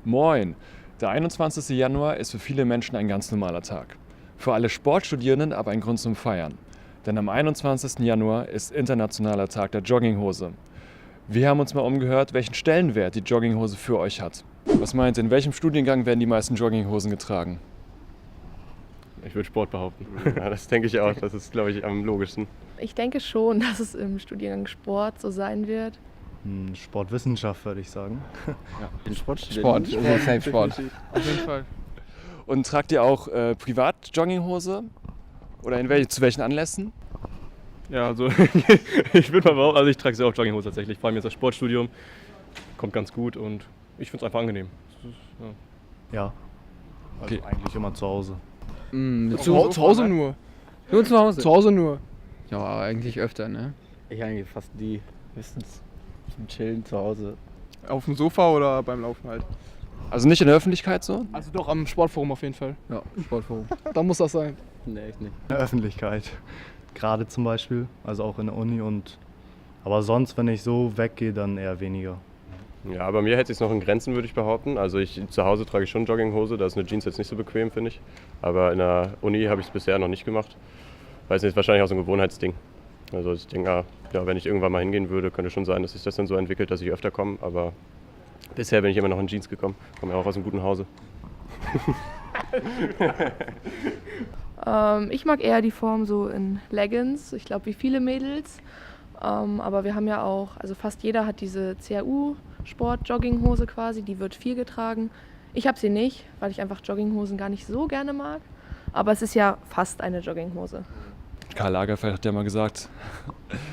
Moin! Der 21. Januar ist für viele Menschen ein ganz normaler Tag. Für alle Sportstudierenden aber ein Grund zum Feiern. Denn am 21. Januar ist Internationaler Tag der Jogginghose. Wir haben uns mal umgehört, welchen Stellenwert die Jogginghose für euch hat. Was meint ihr, in welchem Studiengang werden die meisten Jogginghosen getragen? Ich würde Sport behaupten. Ja, das denke ich auch. Das ist, glaube ich, am logischsten. Ich denke schon, dass es im Studiengang Sport so sein wird. Sportwissenschaft, würde ich sagen. Den Sport, safe Sport. Auf jeden Fall. Und tragt ihr auch privat Jogginghose? Oder zu welchen Anlässen? Ja, also ich würde mal behaupten, also ich trage sehr oft Jogginghose tatsächlich. Vor allem jetzt das Sportstudium. Kommt ganz gut und ich finde es einfach angenehm. Ja, also Okay. eigentlich immer zu Hause. Zu Hause nur. Nur zu Hause? Zu Hause nur. Ja, eigentlich öfter, ne? Ich eigentlich fast nie. Höchstens zum Chillen zu Hause. Auf dem Sofa oder beim Laufen halt. Also nicht in der Öffentlichkeit so? Also doch am Sportforum auf jeden Fall. Ja, Sportforum. Da muss das sein. Nee, echt nicht. In der Öffentlichkeit. Gerade zum Beispiel, also auch in der Uni aber sonst, wenn ich so weggehe, dann eher weniger. Ja, bei mir hält es sich noch in Grenzen, würde ich behaupten. Also zu Hause trage ich schon Jogginghose, da ist eine Jeans jetzt nicht so bequem, finde ich. Aber in der Uni habe ich es bisher noch nicht gemacht. Weiß nicht, ist wahrscheinlich auch so ein Gewohnheitsding. Also ich denke, ja, wenn ich irgendwann mal hingehen würde, könnte schon sein, dass sich das dann so entwickelt, dass ich öfter komme. Aber bisher bin ich immer noch in Jeans gekommen. Komme ja auch aus einem guten Hause. Ich mag eher die Form so in Leggings, ich glaube wie viele Mädels. Aber wir haben ja auch, also fast jeder hat diese CAU-Sport-Jogginghose quasi, die wird viel getragen. Ich habe sie nicht, weil ich einfach Jogginghosen gar nicht so gerne mag. Aber es ist ja fast eine Jogginghose. Karl Lagerfeld hat ja mal gesagt,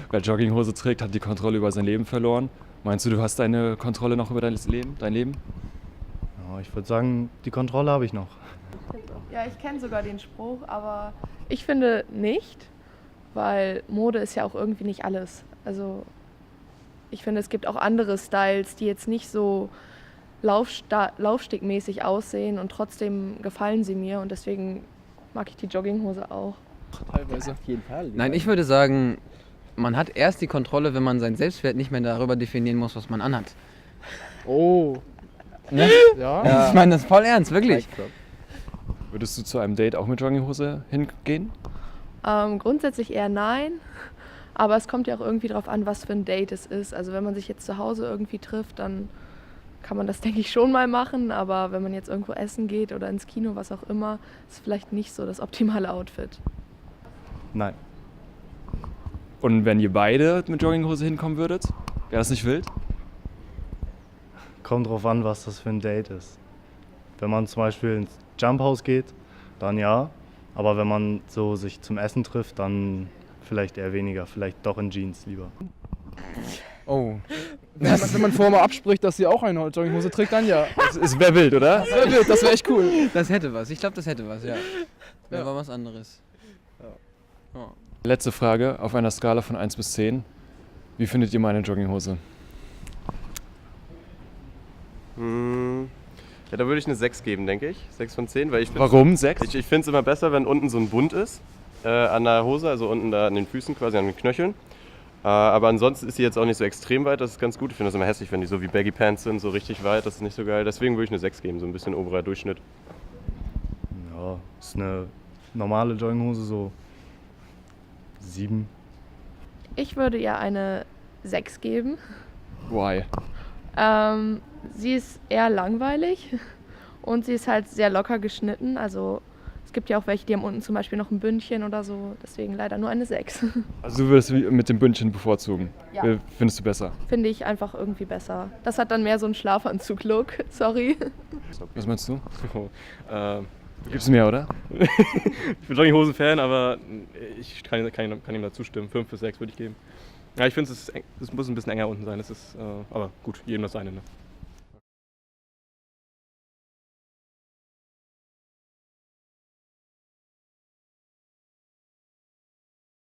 wer Jogginghose trägt, hat die Kontrolle über sein Leben verloren. Meinst du hast deine Kontrolle noch über dein Leben? Ja, ich würde sagen, die Kontrolle habe ich noch. Ja, ich kenne sogar den Spruch, aber ich finde nicht, weil Mode ist ja auch irgendwie nicht alles. Also ich finde, es gibt auch andere Styles, die jetzt nicht so laufstegmäßig aussehen und trotzdem gefallen sie mir und deswegen mag ich die Jogginghose auch. Teilweise. Auf jeden Fall. Nein, ich würde sagen, man hat erst die Kontrolle, wenn man seinen Selbstwert nicht mehr darüber definieren muss, was man anhat. Oh. Ne? Ja. Ich meine das voll ernst, wirklich. Würdest du zu einem Date auch mit Jogginghose hingehen? Grundsätzlich eher nein, aber es kommt ja auch irgendwie drauf an, was für ein Date es ist. Also wenn man sich jetzt zu Hause irgendwie trifft, dann kann man das, denke ich, schon mal machen. Aber wenn man jetzt irgendwo essen geht oder ins Kino, was auch immer, ist vielleicht nicht so das optimale Outfit. Nein. Und wenn ihr beide mit Jogginghose hinkommen würdet, wäre das nicht wild? Kommt drauf an, was das für ein Date ist. Wenn man zum Beispiel ins Jump House geht, dann ja. Aber wenn man so sich zum Essen trifft, dann vielleicht eher weniger. Vielleicht doch in Jeans lieber. Oh. Wenn man vorher mal abspricht, dass sie auch eine Jogginghose trägt, dann ja. Es wäre wild, oder? Das wäre wild, das wäre echt cool. Das hätte was. Ich glaube, das hätte was, ja. Wäre mal was anderes. Ja. Letzte Frage, auf einer Skala von 1 bis 10. Wie findet ihr meine Jogginghose? Ja, da würde ich eine 6 geben, denke ich. 6 von 10, weil Warum 6? Ich finde es immer besser, wenn unten so ein Bund ist an der Hose, also unten da an den Füßen, quasi an den Knöcheln. Aber ansonsten ist sie jetzt auch nicht so extrem weit, das ist ganz gut. Ich finde das immer hässlich, wenn die so wie Baggy Pants sind, so richtig weit, das ist nicht so geil. Deswegen würde ich eine 6 geben, so ein bisschen oberer Durchschnitt. Ja, ist eine normale Jogginghose, so 7. Ich würde ihr eine 6 geben. Why? Sie ist eher langweilig und sie ist halt sehr locker geschnitten. Also es gibt ja auch welche, die haben unten zum Beispiel noch ein Bündchen oder so. Deswegen leider nur eine 6. Also du würdest mit dem Bündchen bevorzugen? Ja. Findest du besser? Finde ich einfach irgendwie besser. Das hat dann mehr so einen Schlafanzug-Look. Sorry. Was meinst du? Äh, Gibt's mehr, oder? Ich bin Jogginghosen-Fan, aber ich kann ihm da zustimmen. 5 bis 6 würde ich geben. Ja, ich finde, es muss ein bisschen enger unten sein. Das ist, aber gut, jedem das seine. Ne?